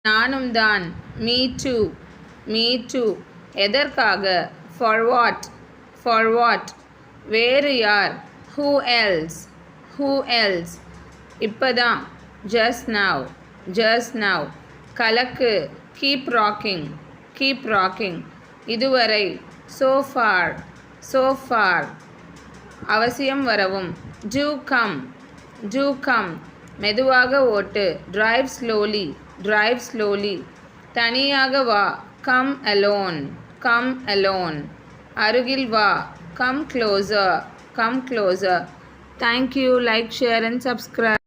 நானும் தான். Me too. Me too. எதற்காக? For what? For what? வேறு யார்? Who else? Who else? இப்பதான். Just now. Just now. கலக்கு. Keep rocking. Keep rocking. இதுவரை. so far. so far. அவசியம் வரவும். do come. do come. மெதுவாக ஓட்டு. drive slowly. drive slowly. தனியாக வா. come alone. come alone. அருகில் வா. come closer. come closer. Thank you. Like, share and subscribe.